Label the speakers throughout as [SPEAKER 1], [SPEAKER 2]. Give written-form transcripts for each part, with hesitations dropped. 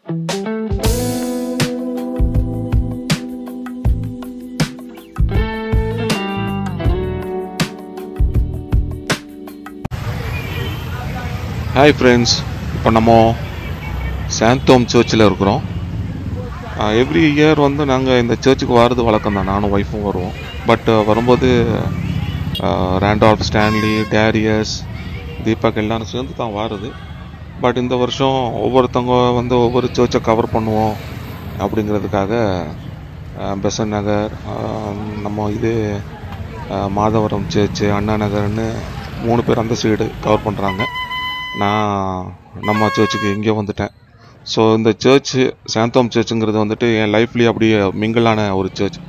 [SPEAKER 1] Hi friends, இப்போ நம்ம சாந்தோம் சர்ச்சில் இருக்கிறோம். எவ்ரி இயர் வந்து நாங்கள் இந்த சர்ச்சுக்கு வர்றது வழக்கம் தான், நானும் ஒய்ஃபும் வருவோம். பட் வரும்போது ரேண்டால்ஃப், ஸ்டான்லி, டேரியஸ், தீபக் எல்லாரும் சேர்ந்து தான் வாருது. பட் இந்த வருஷம் ஒவ்வொருத்தவங்க வந்து ஒவ்வொரு சர்ச்சை கவர் பண்ணுவோம் அப்படிங்கிறதுக்காக பெசன் நகர், நம்ம இது மாதவரம் சர்ச்சு, அண்ணா நகர்னு 3 பேர் அந்த சைடு கவர் பண்ணுறாங்க. நான் நம்ம சர்ச்சுக்கு இங்கே வந்துட்டேன். ஸோ இந்த சர்ச்சு சாந்தோம் சர்ச்சுங்கிறது வந்துட்டு என் லைஃப்லேயே அப்படியே மிங்கிளான ஒரு சர்ச்.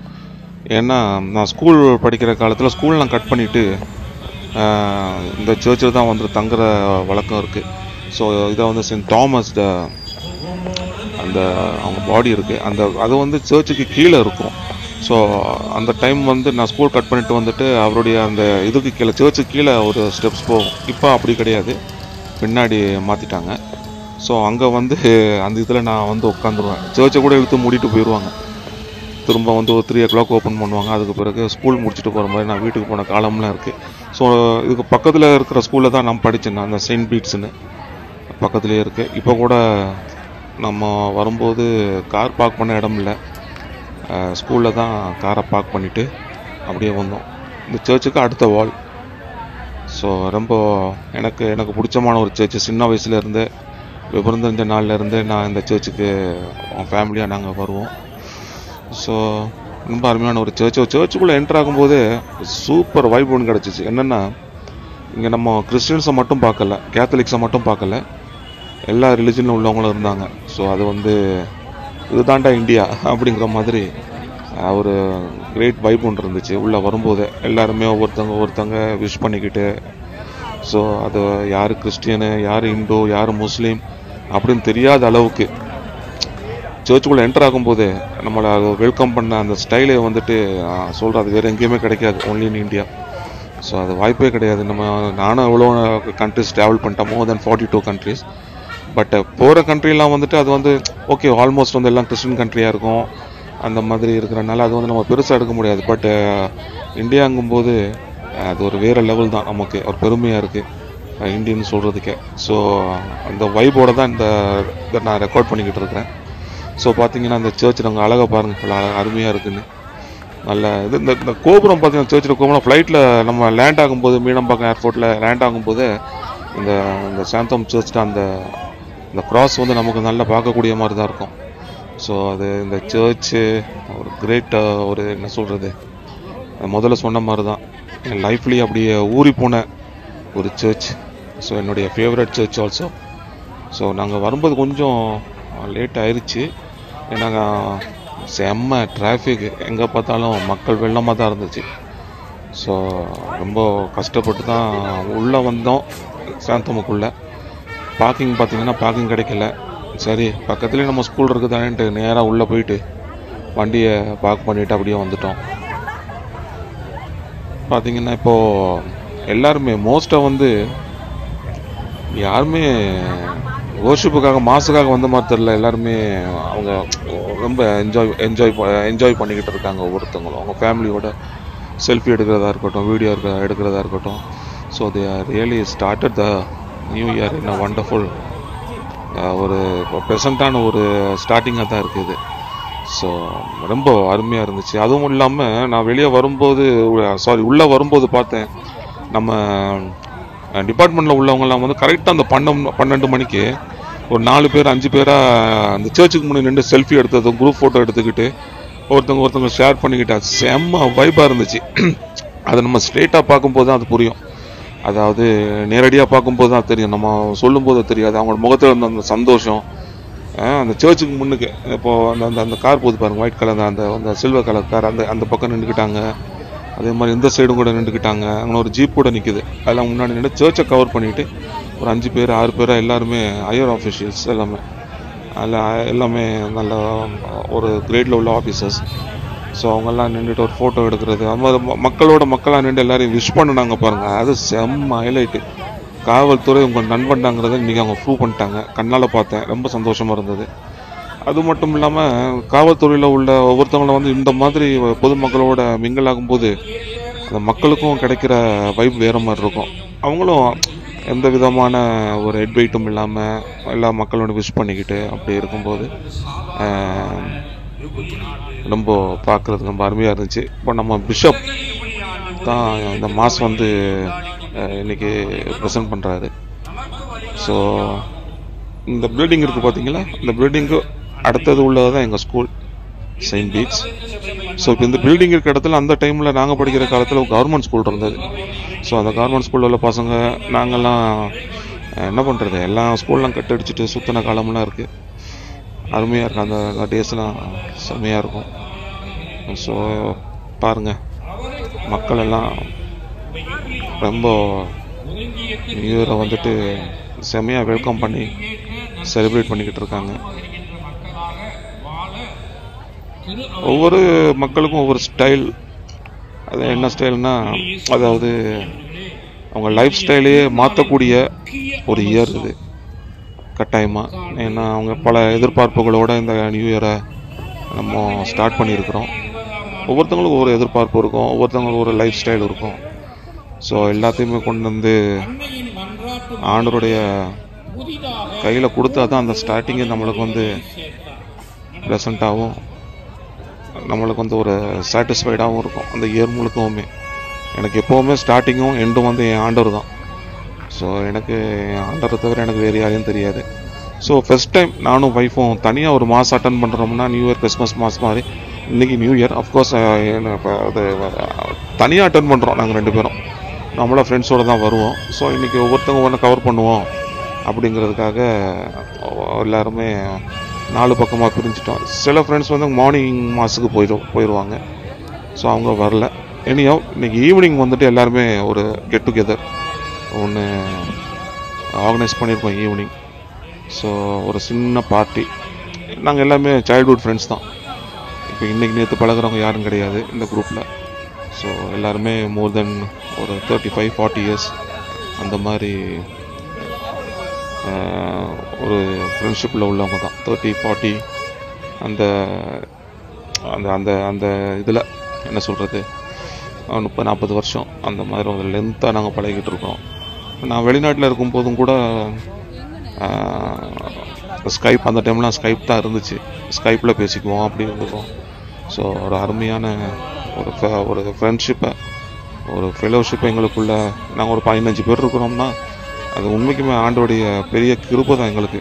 [SPEAKER 1] ஏன்னா நான் ஸ்கூல் படிக்கிற காலத்தில் ஸ்கூல்லாம் கட் பண்ணிவிட்டு இந்த சர்ச்சில் தான் வந்து தங்குற வழக்கம் இருக்குது. ஸோ இதை வந்து சென்ட் தாமஸ் அந்த அவங்க பாடி இருக்குது, அது வந்து சர்ச்சுக்கு கீழே இருக்கும். ஸோ அந்த டைம் வந்து நான் ஸ்கூல் கட் பண்ணிட்டு வந்துட்டு அவருடைய அந்த இதுக்கு கீழே சர்ச்சுக்கு கீழே ஒரு ஸ்டெப்ஸ் போகும். இப்போ அப்படி கிடையாது, பின்னாடி மாற்றிட்டாங்க. ஸோ அங்கே வந்து அந்த இதில் நான் வந்து உட்காந்துருவேன். சர்ச்சை கூட இழுத்து மூடிட்டு போயிடுவாங்க. திரும்ப வந்து ஒரு 3 o'clock ஓப்பன் பண்ணுவாங்க. அதுக்கு பிறகு ஸ்கூல் முடிச்சுட்டு போகிற மாதிரி நான் வீட்டுக்கு போன காலம்லாம் இருக்குது. ஸோ இதுக்கு பக்கத்தில் இருக்கிற ஸ்கூலில் தான் நான் படித்தேன். அந்த செயின்ட் பீட்ஸ்னு பக்கத்துலேயே இருக்குது. இப்போ கூட நம்ம வரும்போது கார் பார்க் பண்ண இடம் இல்லை, ஸ்கூலில் தான் காரை பார்க் பண்ணிவிட்டு அப்படியே வந்தோம். இந்த சர்ச்சுக்கு அடுத்த வால். ஸோ ரொம்ப எனக்கு பிடிச்சமான ஒரு சர்ச்சு. சின்ன வயசுலேருந்து, விவரம் தெரிஞ்ச நாள்லேருந்து நான் இந்த சர்ச்சுக்கு ஃபேமிலியாக நாங்கள் வருவோம். ஸோ ரொம்ப அருமையான ஒரு சர்ச்சுக்குள்ளே என்ட்ரு ஆகும்போது சூப்பர் வைப் ஒன்று கிடச்சிச்சு. என்னென்னா, இங்கே நம்ம கிறிஸ்டியன்ஸை மட்டும் பார்க்கல, கேத்தலிக்ஸை மட்டும் பார்க்கல, எல்லா ரிலிஜனில் உள்ளவங்களும் இருந்தாங்க. ஸோ அது வந்து இதுதாண்டா இந்தியா அப்படிங்கிற மாதிரி ஒரு கிரேட் வைப் ஒன்று இருந்துச்சு. உள்ளே வரும்போது எல்லாருமே ஒவ்வொருத்தங்க விஷ் பண்ணிக்கிட்டு, ஸோ அது யார் கிறிஸ்டியனு, யார் இந்து, யார் முஸ்லீம் அப்படின்னு தெரியாத அளவுக்கு சர்ச்சுக்குள்ளே என்டர் ஆகும்போது நம்மளை வெல்கம் பண்ண அந்த ஸ்டைலை வந்துட்டு சொல்கிறது வேறு எங்கேயுமே கிடைக்காது, ஒன்லி இன் இந்தியா. ஸோ அது வாய்ப்பே கிடையாது. நானும் எவ்வளோ கண்ட்ரிஸ் ட்ராவல் பண்ணிட்டேன், மோர் தென் 42 countries. பட் போகிற கண்ட்ரிலாம் வந்துட்டு அது வந்து ஓகே, ஆல்மோஸ்ட் வந்து எல்லாம் கிறிஸ்டின் கண்ட்ரியாக இருக்கும். அந்த மாதிரி இருக்கிறனால அது வந்து நம்ம பெருசாக எடுக்க முடியாது. பட் இந்தியாங்கும்போது அது ஒரு வேறு லெவல் தான், நமக்கு ஒரு பெருமையாக இருக்குது இந்தியன்னு சொல்கிறதுக்கே. ஸோ அந்த வைபோடு தான் இதை நான் ரெக்கார்ட் பண்ணிக்கிட்டு இருக்கிறேன். ஸோ பார்த்தீங்கன்னா அந்த சர்ச் நாங்கள் அழகாக பாருங்கள், அருமையாக இருக்குதுன்னு. நல்ல இது. இந்த கோபுரம் பார்த்தீங்கன்னா, சர்ச்சில் கோபுரம் ஃப்ளைட்டில் நம்ம லேண்ட் ஆகும்போது, மீனம்பாக்கம் ஏர்போர்ட்டில் லேண்ட் ஆகும்போது இந்த சாந்தோம் சர்ச்சில் அந்த கிராஸ் வந்து நமக்கு நல்லா பார்க்கக்கூடிய மாதிரி தான் இருக்கும். ஸோ அது இந்த சர்ச்சு ஒரு கிரேட், ஒரு என்ன சொல்கிறது, முதல்ல சொன்ன மாதிரி தான் என் லைஃப்லேயே அப்படியே ஊறி போன ஒரு சர்ச். ஸோ என்னுடைய ஃபேவரட் சர்ச் ஆல்சோ. ஸோ நாங்கள் வரும்போது கொஞ்சம் லேட் ஆயிடுச்சு. ஏன்னா செம்ம டிராஃபிக், எங்கே பார்த்தாலும் மக்கள் வெள்ளமாக தான் இருந்துச்சு. ஸோ ரொம்ப கஷ்டப்பட்டு தான் உள்ளே வந்தோம் சாந்தோமுக்குள்ளே. பார்க்கிங் பார்த்திங்கன்னா பார்க்கிங் கிடைக்கல. சரி, பக்கத்துலேயே நம்ம ஸ்கூல் இருக்குதானேன்ட்டு நேராக உள்ளே போயிட்டு வண்டியை பார்க் பண்ணிவிட்டு அப்படியே வந்துட்டோம். பார்த்திங்கன்னா இப்போது எல்லாருமே மோஸ்ட்டாக வந்து யாருமே வர்ஷிப்புக்காக மாசுக்காக வந்த மாதிரி தெரில. எல்லாருமே அவங்க ரொம்ப என்ஜாய் பண்ணிக்கிட்டு இருக்காங்க. ஒவ்வொருத்தவங்களும் அவங்க ஃபேமிலியோட செல்ஃபி எடுக்கிறதா இருக்கட்டும், வீடியோ எடுக்கிறதா இருக்கட்டும். So they are really started the new year in a wonderful, ஒரு ப்ரெசண்ட்டான ஒரு ஸ்டார்டிங்காக தான் இருக்குது. ஸோ ரொம்ப அருமையாக இருந்துச்சு. அதுவும் இல்லாமல் நான் வெளியே வரும்போது, உள்ளே வரும்போது பார்த்தேன், நம்ம டிபார்ட்மெண்ட்டில் உள்ளவங்கலாம் வந்து கரெக்டாக அந்த 12 மணிக்கு ஒரு 4 பேர் 5 பேராக அந்த சர்ச்சுக்கு முன்னாடி நின்று செல்ஃபி எடுத்தது, குரூப் ஃபோட்டோ எடுத்துக்கிட்டு ஒருத்தவங்க ஷேர் பண்ணிக்கிட்டா. செம்ம வைப்பாக இருந்துச்சு. அதை நம்ம ஸ்ட்ரெயிட்டாக பார்க்கும்போது தான் அது புரியும். அதாவது நேரடியாக பார்க்கும்போது தான் தெரியும், நம்ம சொல்லும்போது தெரியாது. அவங்களோட முகத்தில் இருந்த அந்த சந்தோஷம். அந்த சர்ச்சுக்கு முன்னுக்கு இப்போது அந்த கார் போகுது பாருங்கள், ஒயிட் கலர், அந்த சில்வர் கலர் கார், அந்த பக்கம் நின்றுக்கிட்டாங்க. அதே மாதிரி இந்த சைடும் கூட நின்றுக்கிட்டாங்க. அங்கே ஒரு ஜீப் கூட நிற்குது. அதெல்லாம் முன்னாடி நின்று சர்ச்சை கவர் பண்ணிவிட்டு ஒரு 5 பேர் 6 பேராக எல்லாருமே ஹையர் ஆஃபீஷியல்ஸ் எல்லாமே நல்ல ஒரு கிரேடில் உள்ள ஆஃபீஸர்ஸ். ஸோ அவங்கெல்லாம் நின்றுட்டு ஒரு ஃபோட்டோ எடுக்கிறது, அது மாதிரி மக்களாக நின்று எல்லாரையும் விஷ் பண்ணினாங்க பாருங்கள். அது செம்ம ஹைலைட்டு. காவல்துறை உங்கள் நண்பன்டாங்கிறத இன்றைக்கி அவங்க ப்ரூவ் பண்ணிட்டாங்க. கண்ணால் பார்த்தேன், ரொம்ப சந்தோஷமாக இருந்தது. அது மட்டும் இல்லாமல் காவல்துறையில் உள்ள ஒவ்வொருத்தவங்களும் வந்து இந்த மாதிரி பொதுமக்களோட மிங்கிள் ஆகும்போது அந்த மக்களுக்கும் கிடைக்கிற வைப் வேறு மாதிரி இருக்கும். அவங்களும் எந்த விதமான ஒரு ஹெட்வெயிட்டும் இல்லாமல் எல்லா மக்களோட விஷ் பண்ணிக்கிட்டு அப்படி இருக்கும்போது ரொம்ப பார்க்குறதுக்கு ரொம்ப அருமையாக இருந்துச்சு. இப்போ நம்ம பிஷப் தான் இந்த மாஸ் வந்து இன்னைக்கு ப்ரெசென்ட் பண்ணுறாரு. ஸோ இந்த பில்டிங் இருக்குது பார்த்தீங்களா, இந்த பில்டிங்கு அடுத்தது உள்ளது தான் எங்கள் ஸ்கூல் செயின்ட் பீட்ஸ். ஸோ இப்போ இந்த பில்டிங் இருக்கிற இடத்துல அந்த டைமில் நாங்கள் படிக்கிற காலத்தில் கவர்மெண்ட் ஸ்கூல் இருந்தது. ஸோ அந்த கவர்மெண்ட் ஸ்கூலில் உள்ள பசங்க நாங்கள்லாம் என்ன பண்ணுறது, எல்லாம் ஸ்கூல்லாம் கட்டடிச்சிட்டு சுற்றின காலமெல்லாம் இருக்குது. அருமையாக இருக்கும், அந்த டேஸ்லாம் செம்மையாக இருக்கும். ஸோ பாருங்கள், மக்கள் எல்லாம் ரொம்ப நியூ இயரை வந்துட்டு செம்மையாக வெல்கம் பண்ணி செலிப்ரேட் பண்ணிக்கிட்டு இருக்காங்க. ஒவ்வொரு மக்களுக்கும் ஒவ்வொரு ஸ்டைல். அது என்ன ஸ்டைல்னா, அதாவது அவங்க லைஃப் ஸ்டைலையே மாற்றக்கூடிய ஒரு இயர் இது கட்டாயமாக. ஏன்னா அவங்க பல எதிர்பார்ப்புகளோடு இந்த நியூ இயரை நம்ம ஸ்டார்ட் பண்ணியிருக்கிறோம். ஒவ்வொருத்தவங்களுக்கும் ஒவ்வொரு எதிர்பார்ப்பு இருக்கும், ஒவ்வொருத்தவங்களுக்கு ஒரு லைஃப் ஸ்டைல் இருக்கும். ஸோ எல்லாத்தையுமே கொண்டு வந்து ஆண்டவருடைய கையில் கொடுத்தா தான் அந்த ஸ்டார்டிங்கு நம்மளுக்கு வந்து ப்ளசண்ட்டாகவும் நம்மளுக்கு வந்து ஒரு சாட்டிஸ்ஃபைடாகவும் இருக்கும். அந்த இயர் முழுக்கவுமே எனக்கு எப்போவுமே ஸ்டார்டிங்கும் எண்டும் வந்து என் ஆண்டவர் தான். ஸோ எனக்கு ஆண்டவரை தவிர எனக்கு வேறு யாரையும் தெரியாது. ஸோ ஃபர்ஸ்ட் டைம் நானும் ஒய்ஃபும் தனியாக ஒரு மாஸ் அட்டன் பண்ணுறோம்னா, நியூ இயர் கிறிஸ்மஸ் மாஸ் மாதிரி இன்றைக்கி நியூ இயர் அஃப்கோர்ஸ் அது தனியாக அட்டன் பண்ணுறோம். நாங்கள் 2 பேரும் நம்மளா ஃப்ரெண்ட்ஸோடு தான் வருவோம். ஸோ இன்றைக்கி ஒவ்வொருத்தவங்க ஒன்று கவர் பண்ணுவோம் அப்படிங்கிறதுக்காக எல்லாருமே 4 பக்கமாக பிரிஞ்சிட்டோம். சில ஃப்ரெண்ட்ஸ் வந்து மார்னிங் மாஸுக்கு போயிடுவாங்க. ஸோ அவங்க வரல. எனியோ இன்றைக்கி ஈவினிங் வந்துட்டு எல்லாருமே ஒரு கெட் டுகெதர் ஒன்று ஆர்கனைஸ் பண்ணியிருக்கோம் ஈவினிங். ஸோ ஒரு சின்ன பார்ட்டி. நாங்கள் எல்லாமே சைல்ட்ஹுட் ஃப்ரெண்ட்ஸ் தான். இப்போ இன்றைக்கி நேற்று பழகிறவங்க யாரும் கிடையாது இந்த குரூப்பில். ஸோ எல்லாருமே மோர் தென் ஒரு 35-40 இயர்ஸ் அந்த மாதிரி ஒரு ஃப்ரெண்ட்ஷிப்பில் உள்ளவங்க தான். 30-40 அந்த அந்த அந்த அந்த இதில் என்ன சொல்கிறது, 30-40 வருஷம் அந்த மாதிரி ஒரு லென்த்தாக நாங்கள் பழகிட்டு இருக்கோம். நான் வெளிநாட்டில் இருக்கும்போதும் கூட ஸ்கைப், அந்த டைம்லாம் ஸ்கைப் தான் இருந்துச்சு. ஸ்கைப்பில் பேசிக்குவோம், அப்படி இருந்துக்குவோம். ஸோ ஒரு அருமையான ஒரு ஃப்ரெண்ட்ஷிப்பை, ஒரு ஃபெலோஷிப்பை எங்களுக்குள்ள நாங்கள் ஒரு 15 பேர் இருக்கிறோம்னா அது உண்மைக்குமே ஆண்டோடைய பெரிய கிருபை தான் எங்களுக்கு.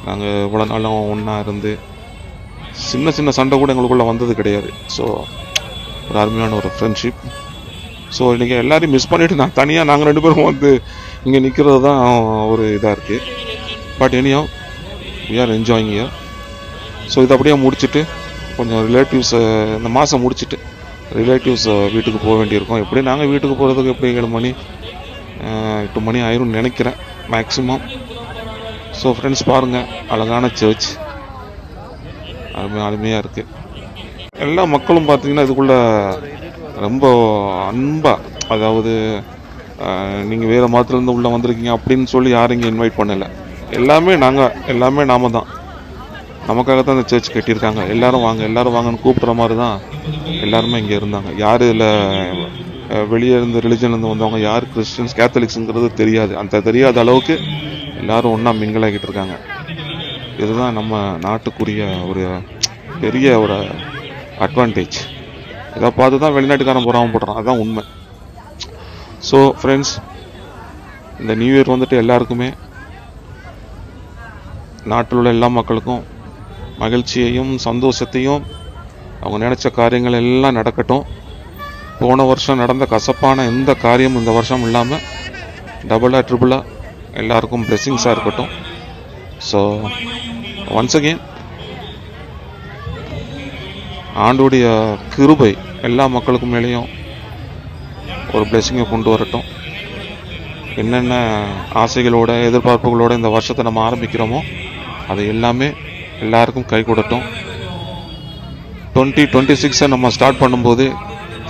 [SPEAKER 1] நாங்கள் இவ்வளோ நாளும் ஒன்றா இருந்து சின்ன சின்ன சண்டை கூட எங்களுக்குள்ளே வந்தது கிடையாது. ஸோ ஒரு அருமையான ஒரு ஃப்ரெண்ட்ஷிப். ஸோ இன்றைக்கி எல்லாரையும் மிஸ் பண்ணிவிட்டு நான் தனியாக நாங்கள் 2 பேரும் வந்து இங்கே நிற்கிறது தான் ஒரு இதாக இருக்குது. But anyway we are enjoying year. So இதை அப்படியே முடிச்சுட்டு கொஞ்சம் ரிலேட்டிவ்ஸ் இந்த மாதம் முடிச்சுட்டு ரிலேட்டிவ்ஸ் வீட்டுக்கு போக வேண்டியிருக்கோம். எப்படி நாங்கள் வீட்டுக்கு போகிறதுக்கு எப்படி 8 மணி ஆயிரும்னு நினைக்கிறேன் மேக்ஸிமம். ஸோ ஃப்ரெண்ட்ஸ் பாருங்கள், அழகான சர்ச் அருமையாக இருக்குது. எல்லா மக்களும் பார்த்தீங்கன்னா இதுக்குள்ளே ரொம்ப அன்பாக, அதாவது நீங்கள் வேறு மதத்துலேருந்து உள்ளே வந்திருக்கீங்க அப்படின்னு சொல்லி யாரும் இங்கே இன்வைட் பண்ணலை. எல்லாமே நாம தான், நமக்காக தான் இந்த சர்ச் கட்டியிருக்காங்க. எல்லாரும் வாங்கன்னு கூப்பிட்ற மாதிரி தான் எல்லாருமே இங்கே இருந்தாங்க. யார் இதில் வெளியே இருந்து ரிலிஜன்லேருந்து வந்தவங்க, யார் கிறிஸ்டின்ஸ் கேத்தலிக்ஸுங்கிறது தெரியாது. அந்த தெரியாத அளவுக்கு எல்லாரும் ஒன்றா மிங்கிளாகிட்டு இருக்காங்க. இதுதான் நம்ம நாட்டுக்குரிய ஒரு பெரிய ஒரு அட்வான்டேஜ். இதை பார்த்து தான் வெளிநாட்டுக்காரன் போடுறான், அதுதான் உண்மை. ஸோ ஃப்ரெண்ட்ஸ், இந்த நியூ இயர் வந்துட்டு எல்லாருக்குமே, நாட்டில் உள்ள எல்லா மக்களுக்கும் மகிழ்ச்சியையும் சந்தோஷத்தையும், அவங்க நினச்ச காரியங்கள் எல்லாம் நடக்கட்டும். போன வருஷம் நடந்த கசப்பான எந்த காரியமும் இந்த வருஷம் இல்லாமல் டபுளாக ட்ரிபிளாக எல்லாருக்கும் பிளெஸிங்ஸாக இருக்கட்டும். ஸோ ஒன்ஸ் அகெயின் ஆண்டோடைய கிருபை எல்லா மக்களுக்கும் மேலேயும் ஒரு பிளெஸிங்கை கொண்டு வரட்டும். என்னென்ன ஆசைகளோட எதிர்பார்ப்புகளோட இந்த வருஷத்தை நம்ம ஆரம்பிக்கிறோமோ அது எல்லாமே எல்லாருக்கும் கை கொடுட்டும். 2026 நம்ம ஸ்டார்ட் பண்ணும்போது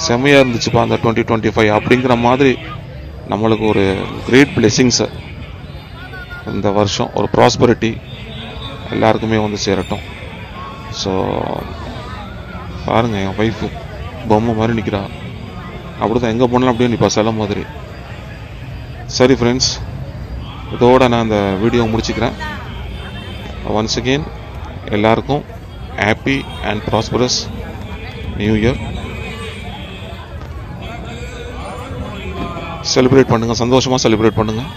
[SPEAKER 1] செம்மையாக இருந்துச்சுப்பா அந்த 2025 அப்படிங்கிற மாதிரி நம்மளுக்கு ஒரு கிரேட் பிளெஸிங்ஸை இந்த வருஷம், ஒரு ப்ராஸ்பரிட்டி, எல்லாருக்குமே வந்து சேரட்டும். ஸோ பாருங்கள், என் ஒய்ஃபு பொம்மை மாதிரி நிற்கிறா. அப்படி தான் எங்கே போனாலும் அப்படியே நிற்பா, சில மாதிரி. சரி ஃப்ரெண்ட்ஸ், இதோட நான் இந்த வீடியோ முடிச்சுக்கிறேன். ஒன்ஸ் அகெயின் எல்லாருக்கும் happy and prosperous new year. Celebrate பண்ணுங்கள், சந்தோஷமாக செலிப்ரேட் பண்ணுங்கள்.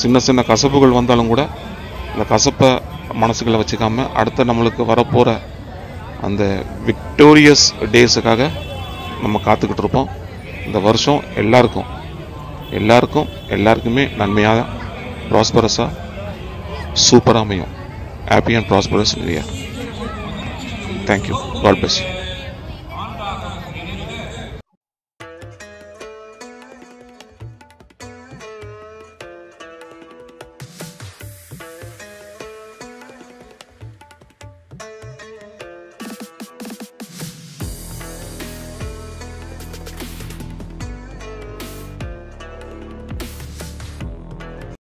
[SPEAKER 1] சின்ன சின்ன கசப்புகள் வந்தாலும் கூட அந்த கசப்பை மனசுக்குள்ளே வச்சுக்காம அடுத்த நம்மளுக்கு வரப்போகிற அந்த விக்டோரியஸ் டேஸுக்காக நம்ம காத்துக்கிட்டு இருப்போம். இந்த வருஷம் எல்லாருக்குமே நன்மையாக ப்ராஸ்பரஸாக சூப்பராக அமையும். Happy and prosperous new year. Thank you. God bless you.